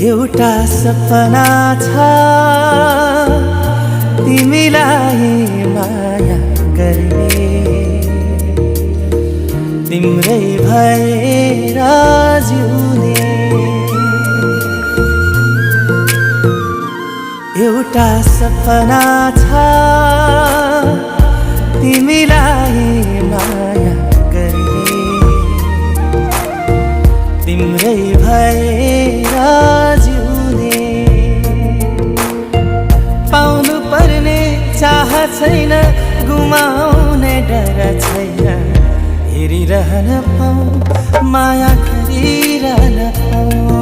एउटा सपना छ तिमीलाई माया गर्ने, तिम्रै भएर जिउने। एउटा सपना छ तिमीलाई माया गर्ने, तिम्रै भएर जिउने। पाउनु पर्ने चाह छैन, गुमाउने डर छैन, हेरिरहन पाऊँ माया गरिरहन पाऊँ।